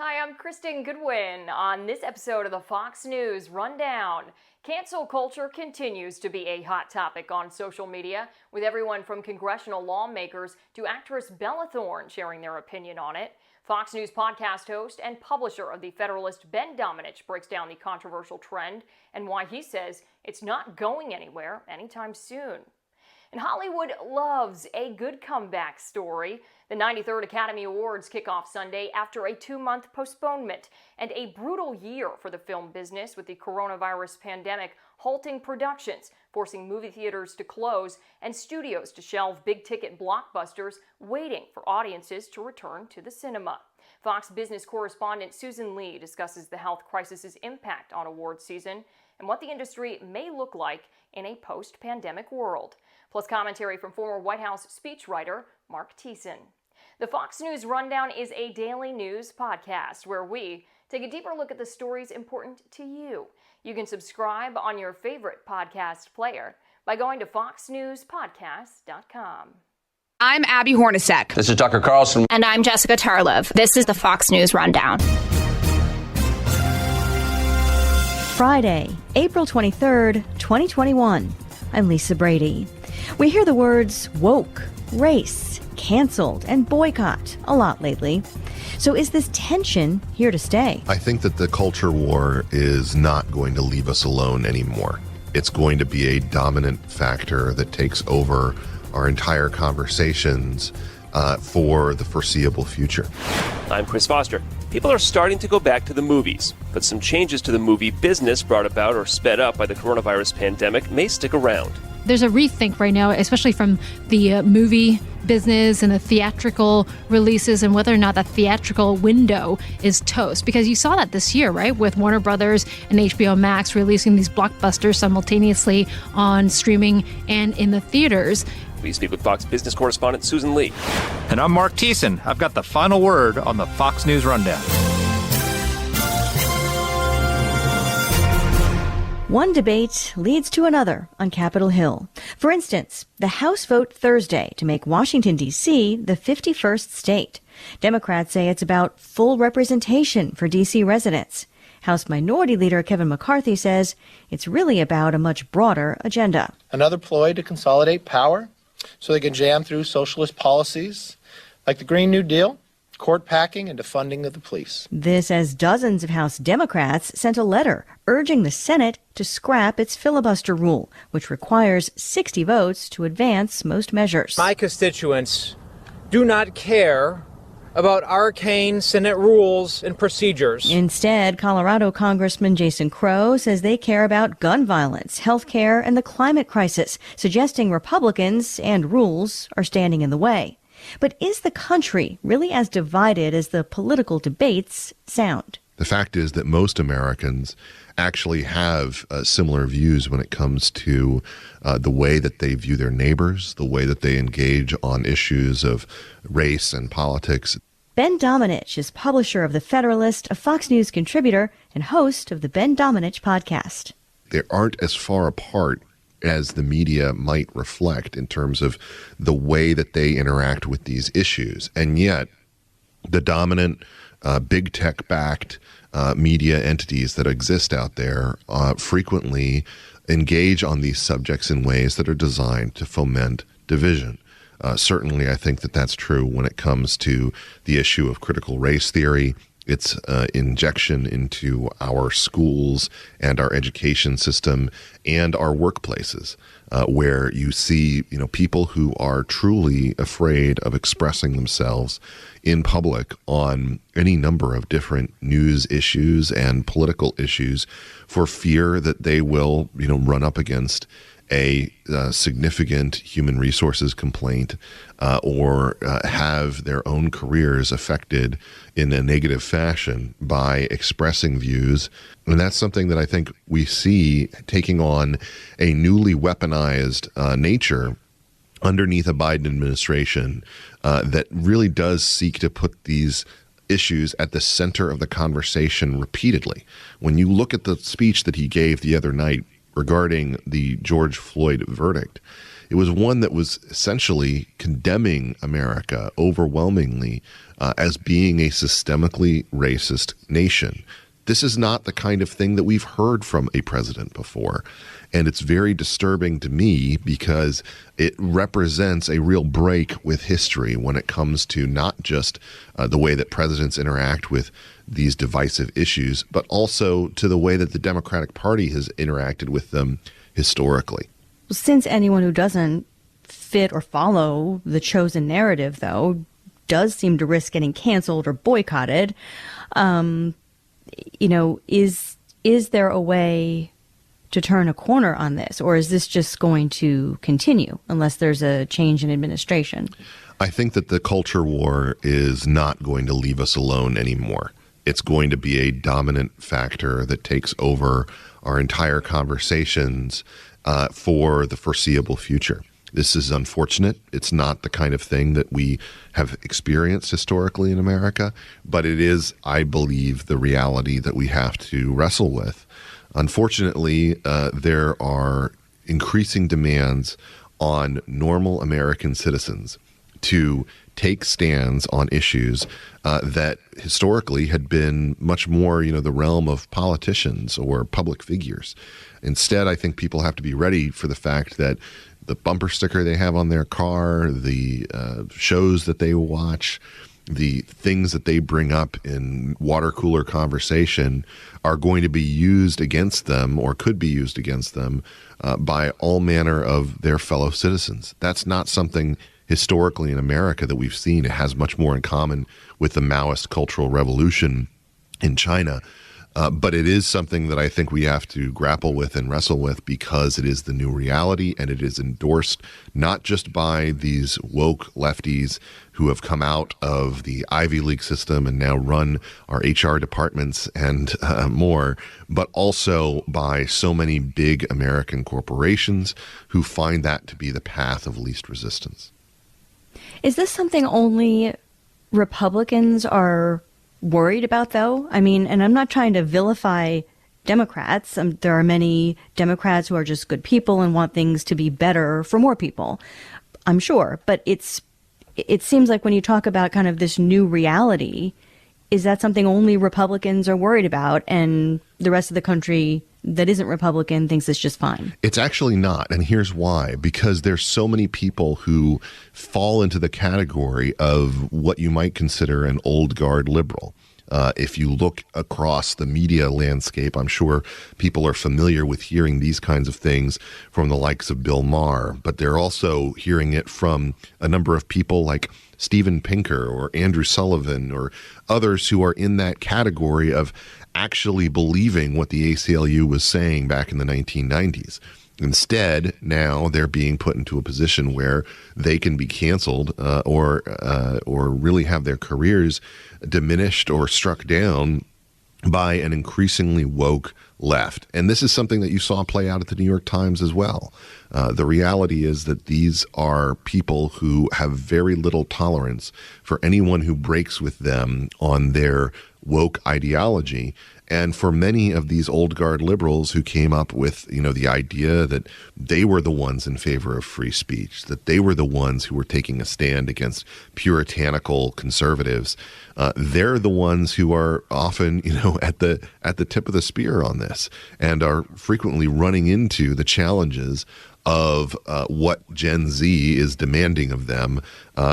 Hi, I'm Kristen Goodwin. On this episode of the Fox News Rundown, cancel culture continues to be a hot topic on social media, with everyone from congressional lawmakers to actress Bella Thorne sharing their opinion on it. Fox News podcast host and publisher of The Federalist, Ben Domenech, breaks down the controversial trend and why he says it's not going anywhere anytime soon. And Hollywood loves a good comeback story. The 93rd Academy Awards kick off Sunday after a 2-month postponement and a brutal year for the film business, with the coronavirus pandemic halting productions, forcing movie theaters to close and studios to shelve big-ticket blockbusters, waiting for audiences to return to the cinema. Fox business correspondent Susan Li discusses the health crisis's impact on awards season and what the industry may look like in a post-pandemic world. Plus commentary from former White House speechwriter Marc Thiessen. The Fox News Rundown is a daily news podcast where we take a deeper look at the stories important to you. You can subscribe on your favorite podcast player by going to foxnewspodcast.com. I'm Abby Hornacek. This is Tucker Carlson. And I'm Jessica Tarlov. This is the Fox News Rundown. Friday, April 23rd, 2021. I'm Lisa Brady. We hear the words woke, race, canceled, and boycott a lot lately. So is this tension here to stay? I think that the culture war is not going to leave us alone anymore. It's going to be a dominant factor that takes over our entire conversations for the foreseeable future. I'm Chris Foster. People are starting to go back to the movies, but some changes to the movie business brought about or sped up by the coronavirus pandemic may stick around. There's a rethink right now, especially from the movie business and the theatrical releases and whether or not that theatrical window is toast. Because you saw that this year, right? With Warner Brothers and HBO Max releasing these blockbusters simultaneously on streaming and in the theaters. We speak with Fox business correspondent Susan Li. And I'm Marc Thiessen. I've got the final word on the Fox News Rundown. One debate leads to another on Capitol Hill. For instance, the House vote Thursday to make Washington, D.C. the 51st state. Democrats say it's about full representation for D.C. residents. House Minority Leader Kevin McCarthy says it's really about a much broader agenda. Another ploy to consolidate power so they can jam through socialist policies like the Green New Deal, court packing, and defunding of the police. This as dozens of House Democrats sent a letter urging the Senate to scrap its filibuster rule, which requires 60 votes to advance most measures. My constituents do not care about arcane Senate rules and procedures. Instead, Colorado Congressman Jason Crow says they care about gun violence, health care, and the climate crisis, suggesting Republicans and rules are standing in the way. But is the country really as divided as the political debates sound? The fact is that most Americans actually have similar views when it comes to the way that they view their neighbors, the way that they engage on issues of race and politics. Ben Domenech is publisher of The Federalist, a Fox News contributor, and host of the Ben Domenech Podcast. They aren't as far apart as the media might reflect in terms of the way that they interact with these issues. And yet, the dominant big tech-backed media entities that exist out there frequently engage on these subjects in ways that are designed to foment division. Certainly, I think that that's true when it comes to the issue of critical race theory, its injection into our schools and our education system and our workplaces, where you see, people who are truly afraid of expressing themselves in public on any number of different news issues and political issues for fear that they will, run up against a significant human resources complaint or have their own careers affected in a negative fashion by expressing views. And that's something that I think we see taking on a newly weaponized nature underneath a Biden administration that really does seek to put these issues at the center of the conversation repeatedly. When you look at the speech that he gave the other night regarding the George Floyd verdict, It was one that was essentially condemning America overwhelmingly as being a systemically racist nation. This is not the kind of thing that we've heard from a president before. And it's very disturbing to me because it represents a real break with history when it comes to not just the way that presidents interact with these divisive issues, but also to the way that the Democratic Party has interacted with them historically. Since anyone who doesn't fit or follow the chosen narrative, though, does seem to risk getting canceled or boycotted, is there a way to turn a corner on this, or is this just going to continue unless there's a change in administration? I think that the culture war is not going to leave us alone anymore. It's going to be a dominant factor that takes over our entire conversations for the foreseeable future. This is unfortunate. It's not the kind of thing that we have experienced historically in America, but it is, I believe, the reality that we have to wrestle with. Unfortunately, there are increasing demands on normal American citizens to take stands on issues that historically had been much more, the realm of politicians or public figures. Instead, I think people have to be ready for the fact that the bumper sticker they have on their car, the shows that they watch, the things that they bring up in water cooler conversation are going to be used against them or could be used against them by all manner of their fellow citizens. That's not something historically in America that we've seen. It has much more in common with the Maoist Cultural Revolution in China. But it is something that I think we have to grapple with and wrestle with because it is the new reality, and it is endorsed not just by these woke lefties who have come out of the Ivy League system and now run our HR departments and more, but also by so many big American corporations who find that to be the path of least resistance. Is this something only Republicans are worried about, though? I mean, and I'm not trying to vilify Democrats. There are many Democrats who are just good people and want things to be better for more people, I'm sure. But it seems like when you talk about kind of this new reality, is that something only Republicans are worried about and the rest of the country that isn't Republican thinks it's just fine? It's actually not. And here's why. Because there's so many people who fall into the category of what you might consider an old guard liberal. If you look across the media landscape, I'm sure people are familiar with hearing these kinds of things from the likes of Bill Maher, but they're also hearing it from a number of people like Steven Pinker or Andrew Sullivan or others who are in that category of actually believing what the ACLU was saying back in the 1990s. Instead, now they're being put into a position where they can be canceled or really have their careers diminished or struck down by an increasingly woke left. And this is something that you saw play out at the New York Times as well. The reality is that these are people who have very little tolerance for anyone who breaks with them on their woke ideology. And for many of these old guard liberals who came up with, the idea that they were the ones in favor of free speech, that they were the ones who were taking a stand against puritanical conservatives, they're the ones who are often, at the tip of the spear on this and are frequently running into the challenges of what Gen Z is demanding of them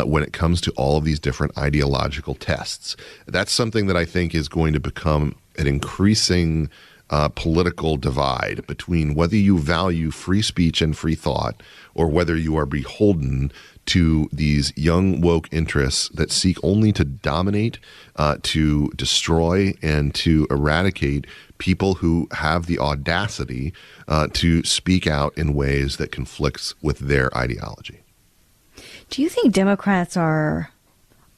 when it comes to all of these different ideological tests. That's something that I think is going to become an increasing political divide between whether you value free speech and free thought or whether you are beholden to these young woke interests that seek only to dominate, to destroy, and to eradicate people who have the audacity to speak out in ways that conflicts with their ideology. Do you think Democrats are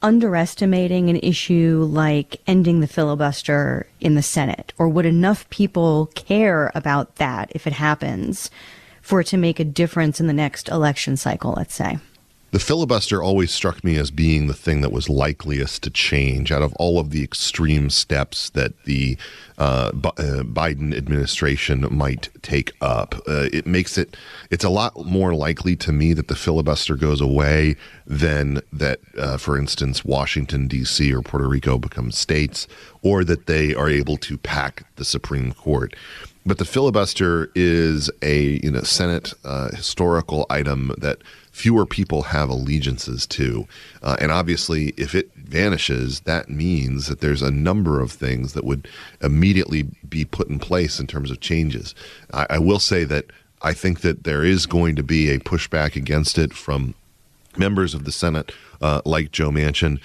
underestimating an issue like ending the filibuster in the Senate? Or would enough people care about that if it happens for it to make a difference in the next election cycle, let's say? The filibuster always struck me as being the thing that was likeliest to change out of all of the extreme steps that the Biden administration might take up. It's a lot more likely to me that the filibuster goes away than that, for instance, Washington, D.C. or Puerto Rico become states, or that they are able to pack the Supreme Court. But the filibuster is a Senate historical item that fewer people have allegiances to. And obviously, if it vanishes, that means that there's a number of things that would immediately be put in place in terms of changes. I will say that I think that there is going to be a pushback against it from members of the Senate like Joe Manchin,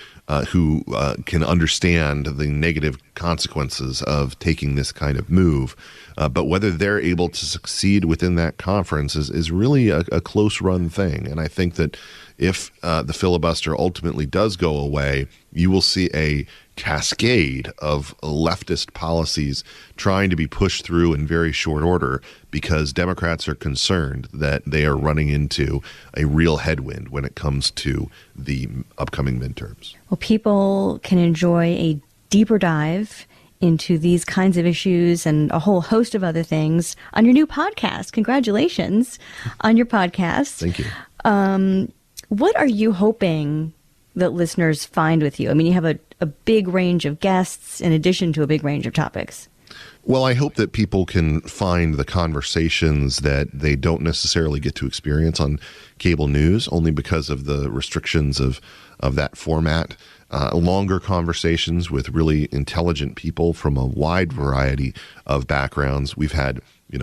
who can understand the negative consequences of taking this kind of move. But whether they're able to succeed within that conference is really a close-run thing. And I think that if the filibuster ultimately does go away, you will see a cascade of leftist policies trying to be pushed through in very short order because Democrats are concerned that they are running into a real headwind when it comes to the upcoming midterms. Well, people can enjoy a deeper dive into these kinds of issues and a whole host of other things on your new podcast. Congratulations on your podcast. Thank you. What are you hoping that listeners find with you? I mean, you have a big range of guests in addition to a big range of topics. Well, I hope that people can find the conversations that they don't necessarily get to experience on cable news, only because of the restrictions of that format. Longer conversations with really intelligent people from a wide variety of backgrounds. We've had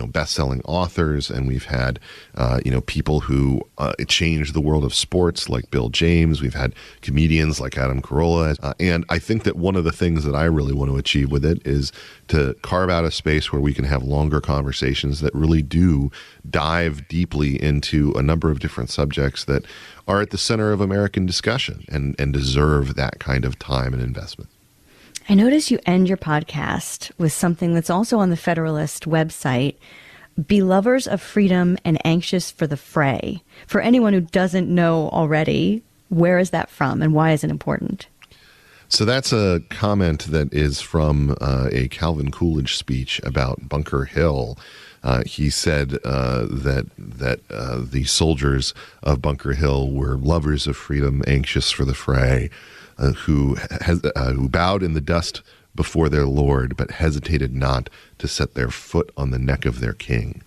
best-selling authors, and we've had, people who changed the world of sports, like Bill James. We've had comedians like Adam Carolla. And I think that one of the things that I really want to achieve with it is to carve out a space where we can have longer conversations that really do dive deeply into a number of different subjects that are at the center of American discussion and deserve that kind of time and investment. I notice you end your podcast with something that's also on the Federalist website, Be lovers of freedom and anxious for the fray. For anyone who doesn't know already, where is that from and why is it important? So that's a comment that is from a Calvin Coolidge speech about Bunker Hill. He said that the soldiers of Bunker Hill were lovers of freedom, anxious for the fray, who bowed in the dust before their lord, but hesitated not to set their foot on the neck of their king.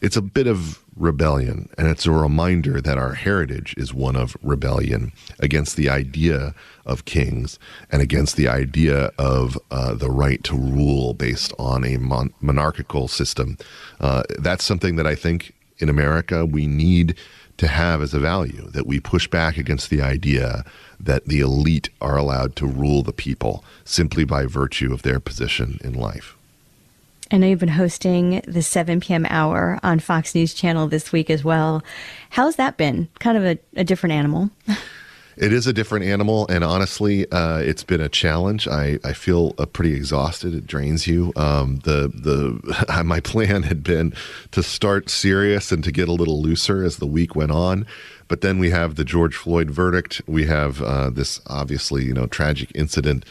It's a bit of rebellion, and it's a reminder that our heritage is one of rebellion against the idea of kings and against the idea of the right to rule based on a monarchical system. That's something that I think in America we need to have as a value, that we push back against the idea that the elite are allowed to rule the people simply by virtue of their position in life. I know you've been hosting the 7 p.m. hour on Fox News Channel this week as well. How's that been? Kind of a different animal. It is a different animal, and honestly, it's been a challenge. I feel pretty exhausted. It drains you. My plan had been to start serious and to get a little looser as the week went on. But then we have the George Floyd verdict. We have this obviously, tragic incident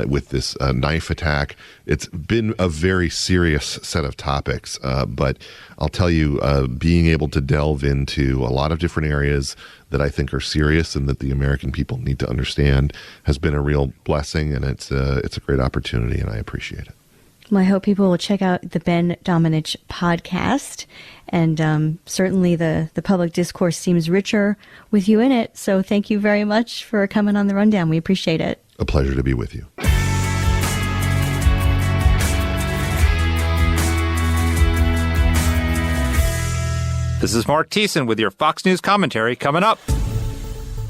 with this knife attack. It's been a very serious set of topics. But I'll tell you, being able to delve into a lot of different areas that I think are serious and that the American people need to understand has been a real blessing, and it's a great opportunity, and I appreciate it. Well, I hope people will check out the Ben Domenech Podcast, and certainly the public discourse seems richer with you in it, so thank you very much for coming on The Rundown. We appreciate it. A pleasure to be with you. This is Marc Thiessen with your Fox News commentary coming up.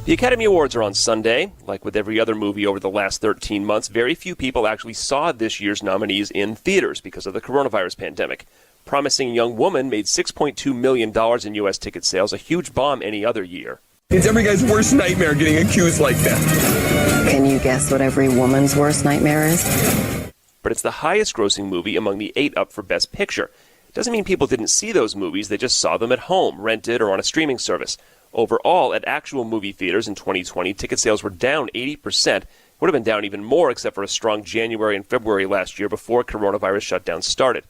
The Academy Awards are on Sunday. Like with every other movie over the last 13 months, very few people actually saw this year's nominees in theaters because of the coronavirus pandemic. Promising Young Woman made $6.2 million in U.S. ticket sales, a huge bomb any other year. It's every guy's worst nightmare getting accused like that. Can you guess what every woman's worst nightmare is? But it's the highest grossing movie among the 8 up for Best Picture. Doesn't mean people didn't see those movies, they just saw them at home, rented, or on a streaming service. Overall, at actual movie theaters in 2020, ticket sales were down 80%. Would have been down even more except for a strong January and February last year before coronavirus shutdowns started.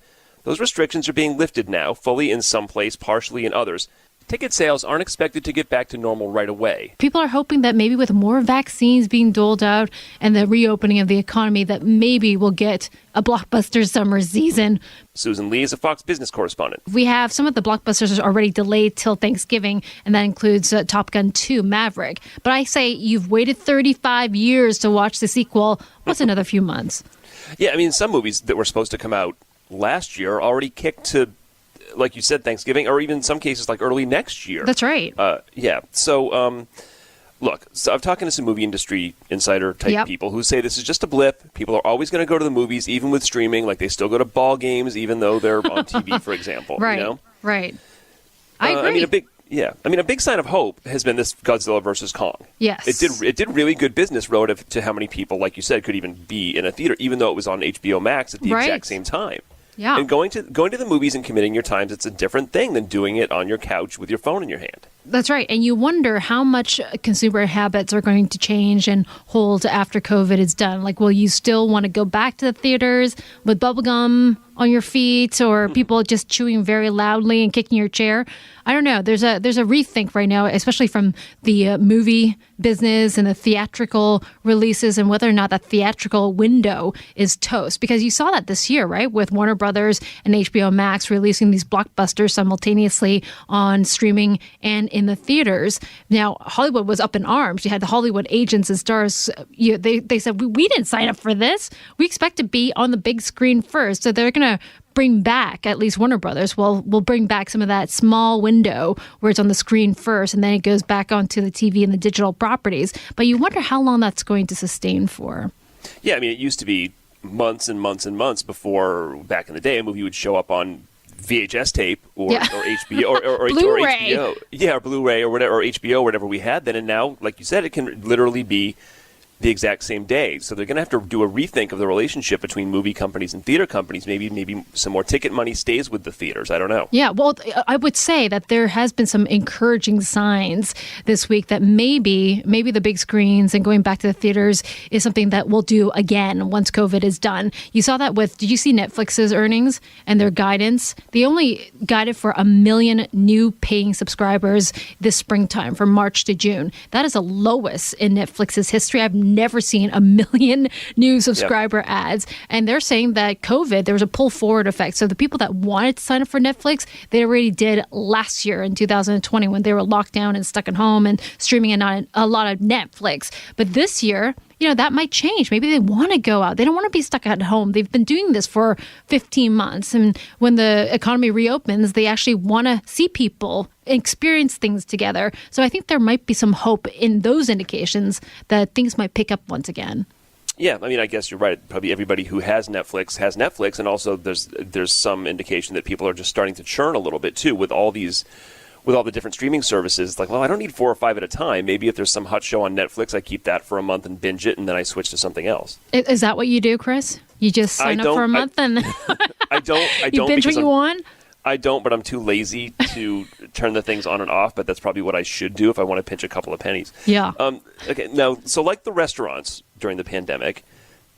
Those restrictions are being lifted now, fully in some place, partially in others. Ticket sales aren't expected to get back to normal right away. People are hoping that maybe with more vaccines being doled out and the reopening of the economy, that maybe we'll get a blockbuster summer season. Susan Li is a Fox business correspondent. We have some of the blockbusters already delayed till Thanksgiving, and that includes Top Gun 2 Maverick. But I say you've waited 35 years to watch the sequel. What's another few months? Yeah, I mean, some movies that were supposed to come out last year already kicked to, like you said, Thanksgiving, or even in some cases like early next year. That's right. Yeah. So, look, I'm talking to some movie industry insider type people who say this is just a blip. People are always going to go to the movies, even with streaming. Like they still go to ball games, even though they're on TV, for example. Right. You know? Right. I agree. I mean, a big sign of hope has been this Godzilla versus Kong. Yes. It did really good business relative to how many people, like you said, could even be in a theater, even though it was on HBO Max at the exact same time. Yeah. And going to the movies and committing your times, it's a different thing than doing it on your couch with your phone in your hand. That's right. And you wonder how much consumer habits are going to change and hold after COVID is done. Like, will you still want to go back to the theaters with bubblegum on your feet, or people just chewing very loudly and kicking your chair? I don't know. There's a rethink right now, especially from the movie business and the theatrical releases, and whether or not that theatrical window is toast. Because you saw that this year, right, with Warner Brothers and HBO Max releasing these blockbusters simultaneously on streaming and in the theaters. Now, Hollywood was up in arms. You had the Hollywood agents and stars. They said, we didn't sign up for this. We expect to be on the big screen first. So they're going to bring back, at least Warner Brothers will bring back some of that small window where it's on the screen first, and then it goes back onto the TV and the digital properties. But you wonder how long that's going to sustain for. Yeah, I mean, it used to be months and months and months before, back in the day, a movie would show up on VHS tape or HBO or Blu-ray. Or HBO, or Blu-ray or whatever, or HBO, whatever we had then. And now, like you said, it can literally be the exact same day. So they're going to have to do a rethink of the relationship between movie companies and theater companies. Maybe some more ticket money stays with the theaters. I don't know. Yeah, well, I would say that there has been some encouraging signs this week that maybe the big screens and going back to the theaters is something that we'll do again once COVID is done. You saw that did you see Netflix's earnings and their guidance? They only guided for 1 million new paying subscribers this springtime from March to June. That is the lowest in Netflix's history. I've never seen 1 million new subscriber ads. And they're saying that COVID, there was a pull forward effect. So the people that wanted to sign up for Netflix, they already did last year in 2020 when they were locked down and stuck at home and streaming and a lot of Netflix. But this year, that might change. Maybe they want to go out. They don't want to be stuck at home. They've been doing this for 15 months. And when the economy reopens, they actually want to see people, experience things together. So I think there might be some hope in those indications that things might pick up once again. Yeah, I mean, I guess you're right. Probably everybody who has Netflix, and also there's some indication that people are just starting to churn a little bit too with all the different streaming services. It's like, well, I don't need 4 or 5 at a time. Maybe if there's some hot show on Netflix, I keep that for a month and binge it, and then I switch to something else. Is that what you do, Chris? You just sign up for a month and I don't. You binge what you want? I don't, but I'm too lazy to turn the things on and off. But that's probably what I should do if I want to pinch a couple of pennies. Yeah. Okay. Now, so like the restaurants during the pandemic,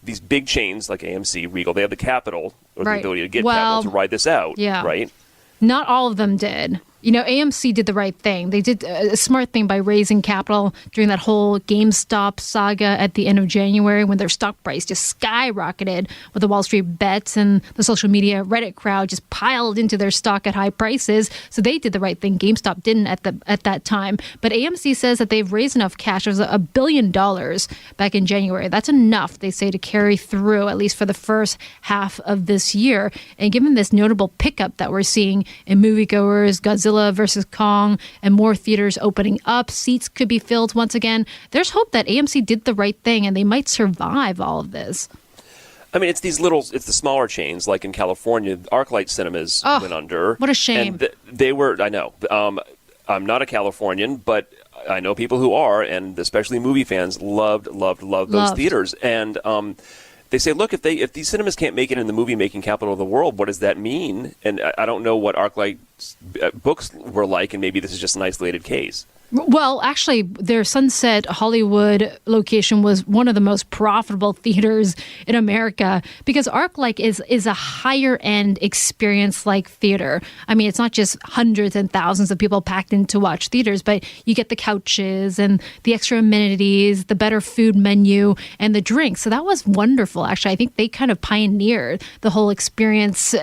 these big chains like AMC, Regal, they have the capital or the ability to get capital to ride this out. Yeah. Right. Not all of them did. AMC did the right thing. They did a smart thing by raising capital during that whole GameStop saga at the end of January when their stock price just skyrocketed with the Wall Street bets, and the social media Reddit crowd just piled into their stock at high prices. So they did the right thing. GameStop didn't at that time. But AMC says that they've raised enough cash. It was $1 billion back in January. That's enough, they say, to carry through, at least for the first half of this year. And given this notable pickup that we're seeing in moviegoers, Godzilla versus Kong, and more theaters opening up, seats could be filled once again. There's hope that AMC did the right thing and they might survive all of this. I mean, it's the smaller chains, like in California, ArcLight Cinemas went under. What a shame. And they were, I know, I'm not a Californian, but I know people who are, and especially movie fans loved those theaters. And they say, look, if these cinemas can't make it in the movie-making capital of the world, what does that mean? And I don't know what ArcLight's books were like, and maybe this is just an isolated case. Well, actually, their Sunset Hollywood location was one of the most profitable theaters in America because ArcLight is a higher end experience like theater. I mean, it's not just hundreds and thousands of people packed in to watch theaters, but you get the couches and the extra amenities, the better food menu, and the drinks. So that was wonderful, actually. I think they kind of pioneered the whole experience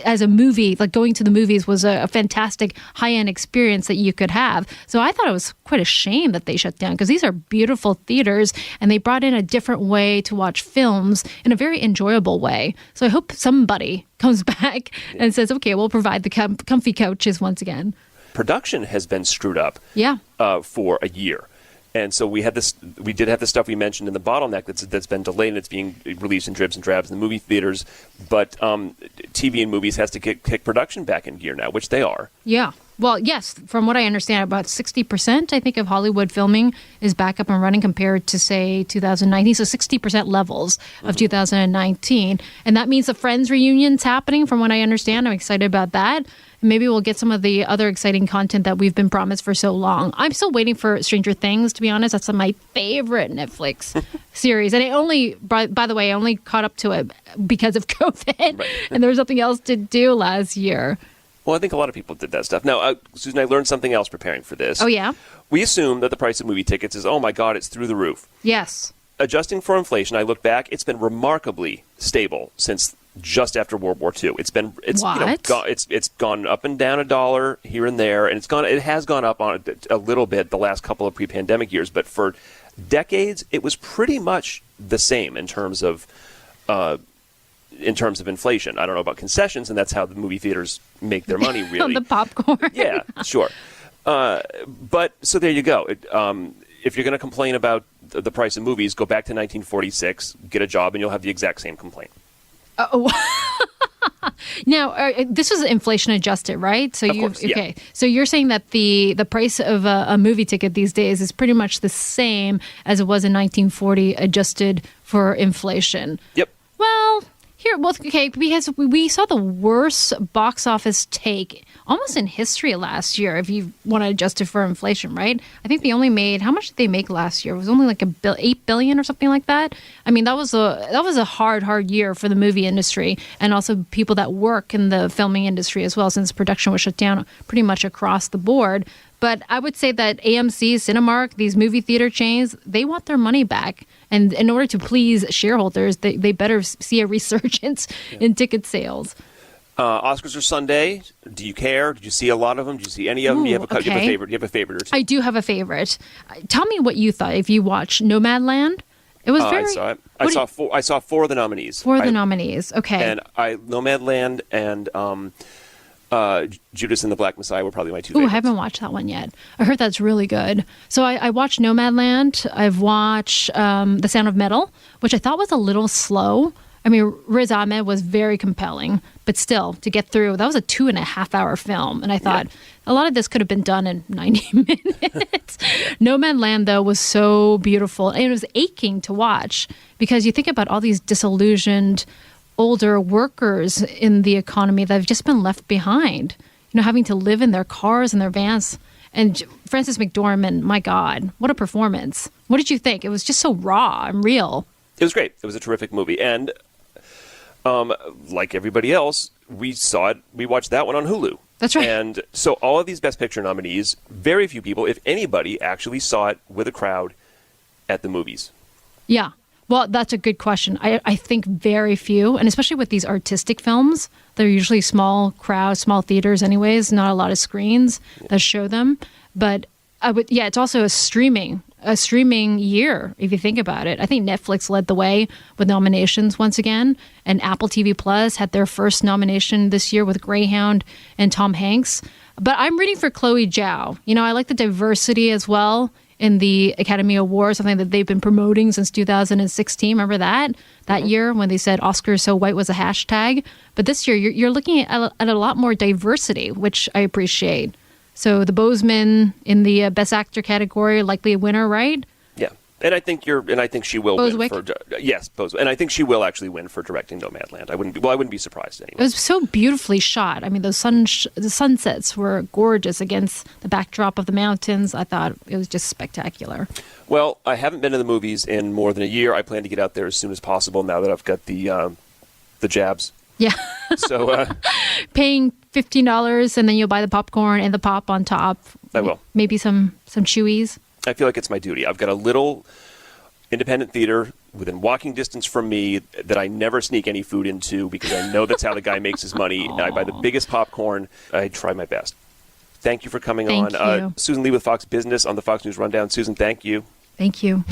as a movie. Like going to the movies was a fantastic high end experience that you could have. So I thought it was quite a shame that they shut down because these are beautiful theaters and they brought in a different way to watch films in a very enjoyable way. So I hope somebody comes back and says, okay, we'll provide the comfy couches once again. Production has been screwed up for a year. And so we did have the stuff we mentioned in the bottleneck that's been delayed and it's being released in dribs and drabs in the movie theaters. But TV and movies has to kick production back in gear now, which they are. Yeah. Well, yes, from what I understand, about 60%, I think, of Hollywood filming is back up and running compared to, say, 2019. So 60% levels of 2019. And that means the Friends reunion's happening, from what I understand. I'm excited about that. Maybe we'll get some of the other exciting content that we've been promised for so long. I'm still waiting for Stranger Things, to be honest. That's my favorite Netflix series. And by the way, I only caught up to it because of COVID. Right. And there was something else to do last year. Well, I think a lot of people did that stuff. Now, Susan, I learned something else preparing for this. Oh, yeah? We assume that the price of movie tickets is, oh my God, it's through the roof. Yes. Adjusting for inflation, I look back, it's been remarkably stable since just after World War II. It's gone up and down $1 here and there, and it has gone up on a little bit the last couple of pre-pandemic years, but for decades it was pretty much the same in terms of inflation. I don't know about concessions, and that's how the movie theaters make their money, really. The popcorn. Yeah, sure. But so there you go. If you're going to complain about the price of movies, go back to 1946, get a job, and you'll have the exact same complaint. Now, this was inflation adjusted, right? So of course, yeah. Okay. So you're saying that the price of a movie ticket these days is pretty much the same as it was in 1940, adjusted for inflation. Yep. Well, because we saw the worst box office take almost in history last year, if you want to adjust it for inflation, right? I think they only made, how much did they make last year? It was only like $8 billion or something like that. I mean, that was a hard year for the movie industry and also people that work in the filming industry as well, since production was shut down pretty much across the board. But I would say that AMC, Cinemark, these movie theater chains, they want their money back. And in order to please shareholders, they better see a resurgence in ticket sales. Oscars are Sunday. Do you care? Did you see a lot of them? Did you see any of them? Do you have a favorite? Do you have a favorite or two? I do have a favorite. Tell me what you thought if you watched Nomadland. It was very... I saw it. I saw four of the nominees. Nominees, okay. And Nomadland and Judas and the Black Messiah were probably my two favorites. I haven't watched that one yet. I heard that's really good. So I watched Nomadland. I've watched The Sound of Metal, which I thought was a little slow. I mean, Riz Ahmed was very compelling, but still, to get through, that was a 2.5-hour film. And I thought a lot of this could have been done in 90 minutes. Nomadland, though, was so beautiful. And it was aching to watch because you think about all these disillusioned older workers in the economy that have just been left behind, having to live in their cars and their vans. And Frances McDormand, my God, what a performance. What did you think? It was just so raw and real. It was great. It was a terrific movie. And like everybody else, we watched that one on Hulu. That's right. And so all of these Best Picture nominees, very few people, if anybody, actually saw it with a crowd at the movies. Yeah. Well, that's a good question. I think very few, and especially with these artistic films, they're usually small crowds, small theaters anyways, not a lot of screens that show them. But it's also a streaming year, if you think about it. I think Netflix led the way with nominations once again, and Apple TV Plus had their first nomination this year with Greyhound and Tom Hanks. But I'm rooting for Chloe Zhao. I like the diversity as well in the Academy Awards, something that they've been promoting since 2016. Remember that year when they said Oscars so white was a hashtag? But this year, you're looking at a lot more diversity, which I appreciate. So the Boseman in the Best Actor category, likely a winner, right? Yeah. And I think she will Boswick? win for yes, Boswick. And I think she will actually win for directing Nomadland. I wouldn't be surprised anyway. It was so beautifully shot. I mean, the sunsets were gorgeous against the backdrop of the mountains. I thought it was just spectacular. Well, I haven't been to the movies in more than a year. I plan to get out there as soon as possible now that I've got the jabs. Yeah. So paying $15 and then you'll buy the popcorn and the pop on top. I will. Maybe some Chewies. I feel like it's my duty. I've got a little independent theater within walking distance from me that I never sneak any food into because I know that's how the guy makes his money. I buy the biggest popcorn. I try my best. Thank you for coming Thank on. you. Susan Li with Fox Business on the Fox News Rundown. Susan, thank you. Thank you.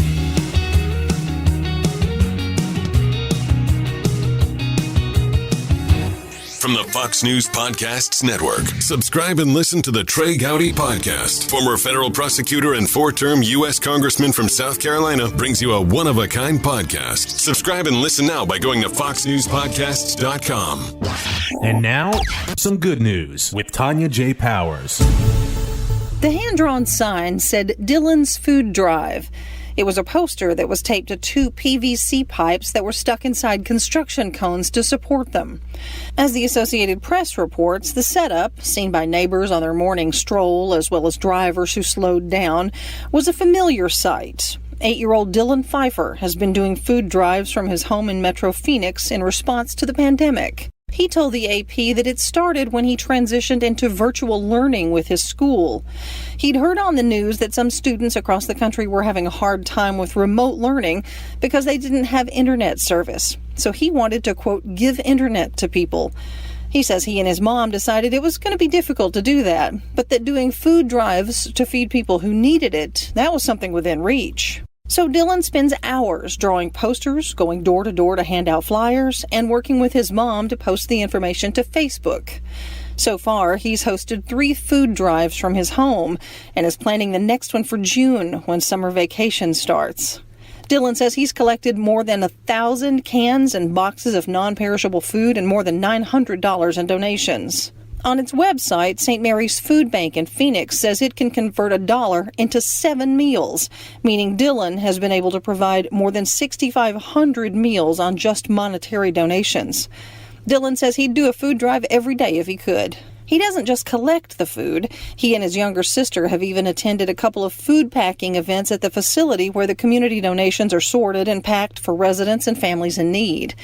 From the Fox News Podcasts Network. Subscribe and listen to the Trey Gowdy Podcast. Former federal prosecutor and four-term U.S. Congressman from South Carolina brings you a one-of-a-kind podcast. Subscribe and listen now by going to foxnewspodcasts.com. And now, some good news with Tonya J. Powers. The hand-drawn sign said Dylan's Food Drive. It was a poster that was taped to two PVC pipes that were stuck inside construction cones to support them. As the Associated Press reports, the setup, seen by neighbors on their morning stroll as well as drivers who slowed down, was a familiar sight. 8-year-old Dylan Pfeiffer has been doing food drives from his home in Metro Phoenix in response to the pandemic. He told the AP that it started when he transitioned into virtual learning with his school. He'd heard on the news that some students across the country were having a hard time with remote learning because they didn't have internet service. So he wanted to, quote, give internet to people. He says he and his mom decided it was going to be difficult to do that, but that doing food drives to feed people who needed it, that was something within reach. So Dylan spends hours drawing posters, going door to door to hand out flyers, and working with his mom to post the information to Facebook. So far, he's hosted 3 food drives from his home and is planning the next one for June when summer vacation starts. Dylan says he's collected more than 1,000 cans and boxes of non-perishable food and more than $900 in donations. On its website, St. Mary's Food Bank in Phoenix says it can convert $1 into 7 meals, meaning Dylan has been able to provide more than 6,500 meals on just monetary donations. Dylan says he'd do a food drive every day if he could. He doesn't just collect the food. He and his younger sister have even attended a couple of food packing events at the facility where the community donations are sorted and packed for residents and families in need.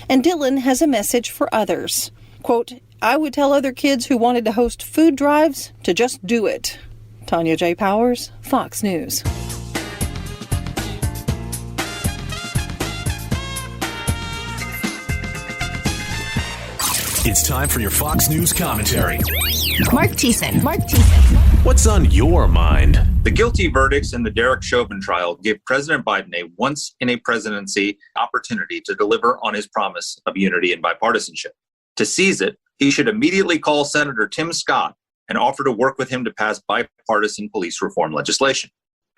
And Dylan has a message for others. Quote, I would tell other kids who wanted to host food drives to just do it. Tonya J. Powers, Fox News. It's time for your Fox News commentary. Marc Thiessen. What's on your mind? The guilty verdicts in the Derek Chauvin trial gave President Biden a once-in-a-presidency opportunity to deliver on his promise of unity and bipartisanship. To seize it, he should immediately call Senator Tim Scott and offer to work with him to pass bipartisan police reform legislation.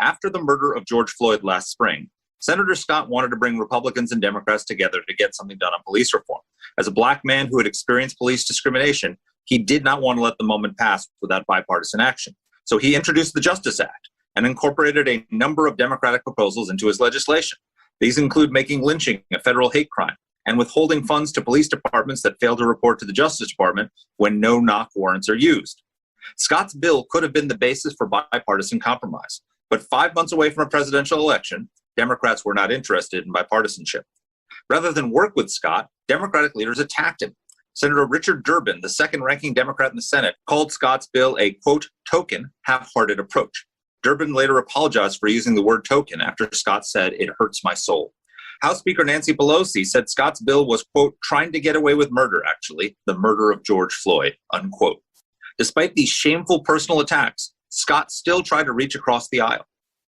After the murder of George Floyd last spring, Senator Scott wanted to bring Republicans and Democrats together to get something done on police reform. As a black man who had experienced police discrimination, he did not want to let the moment pass without bipartisan action. So he introduced the Justice Act and incorporated a number of Democratic proposals into his legislation. These include making lynching a federal hate crime and withholding funds to police departments that fail to report to the Justice Department when no-knock warrants are used. Scott's bill could have been the basis for bipartisan compromise, but 5 months away from a presidential election, Democrats were not interested in bipartisanship. Rather than work with Scott, Democratic leaders attacked him. Senator Richard Durbin, the second-ranking Democrat in the Senate, called Scott's bill a, quote, token, half-hearted approach. Durbin later apologized for using the word token after Scott said, it hurts my soul. House Speaker Nancy Pelosi said Scott's bill was, quote, trying to get away with murder, actually, the murder of George Floyd, unquote. Despite these shameful personal attacks, Scott still tried to reach across the aisle.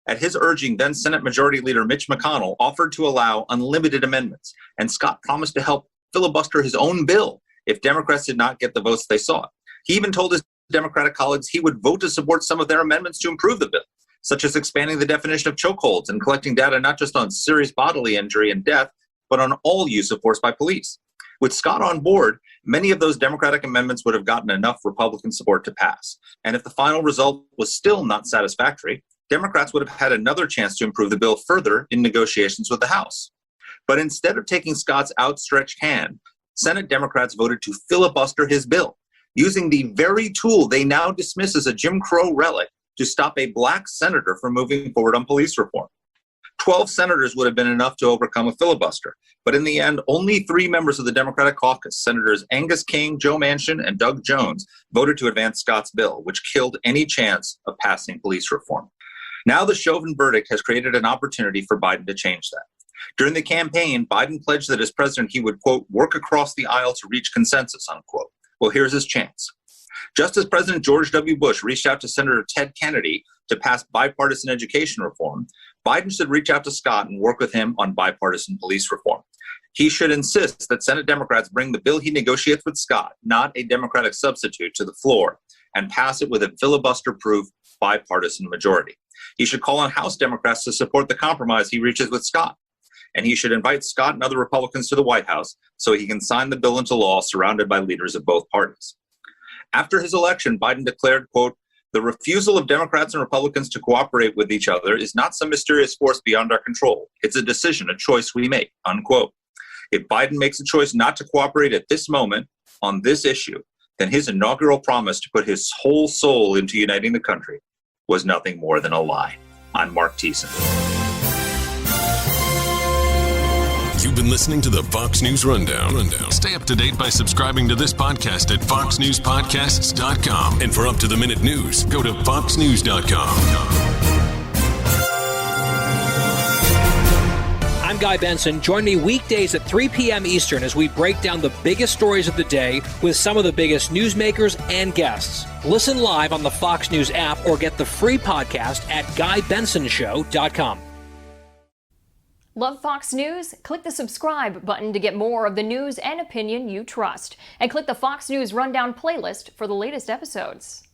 At his urging, then Senate Majority Leader Mitch McConnell offered to allow unlimited amendments, and Scott promised to help filibuster his own bill if Democrats did not get the votes they sought. He even told his Democratic colleagues he would vote to support some of their amendments to improve the bill, such as expanding the definition of chokeholds and collecting data not just on serious bodily injury and death, but on all use of force by police. With Scott on board, many of those Democratic amendments would have gotten enough Republican support to pass. And if the final result was still not satisfactory, Democrats would have had another chance to improve the bill further in negotiations with the House. But instead of taking Scott's outstretched hand, Senate Democrats voted to filibuster his bill, using the very tool they now dismiss as a Jim Crow relic to stop a black senator from moving forward on police reform. 12 senators would have been enough to overcome a filibuster. But in the end, only 3 members of the Democratic caucus, Senators Angus King, Joe Manchin, and Doug Jones, voted to advance Scott's bill, which killed any chance of passing police reform. Now the Chauvin verdict has created an opportunity for Biden to change that. During the campaign, Biden pledged that as president, he would, quote, work across the aisle to reach consensus, unquote. Well, here's his chance. Just as President George W. Bush reached out to Senator Ted Kennedy to pass bipartisan education reform, Biden should reach out to Scott and work with him on bipartisan police reform. He should insist that Senate Democrats bring the bill he negotiates with Scott, not a Democratic substitute, to the floor and pass it with a filibuster-proof bipartisan majority. He should call on House Democrats to support the compromise he reaches with Scott. And he should invite Scott and other Republicans to the White House so he can sign the bill into law surrounded by leaders of both parties. After his election, Biden declared, quote, the refusal of Democrats and Republicans to cooperate with each other is not some mysterious force beyond our control. It's a decision, a choice we make, unquote. If Biden makes a choice not to cooperate at this moment on this issue, then his inaugural promise to put his whole soul into uniting the country was nothing more than a lie. I'm Marc Thiessen. You've been listening to the Fox News Rundown. Stay up to date by subscribing to this podcast at foxnewspodcasts.com. And for up-to-the-minute news, go to foxnews.com. I'm Guy Benson. Join me weekdays at 3 p.m. Eastern as we break down the biggest stories of the day with some of the biggest newsmakers and guests. Listen live on the Fox News app or get the free podcast at GuyBensonShow.com. Love Fox News? Click the subscribe button to get more of the news and opinion you trust. And click the Fox News Rundown playlist for the latest episodes.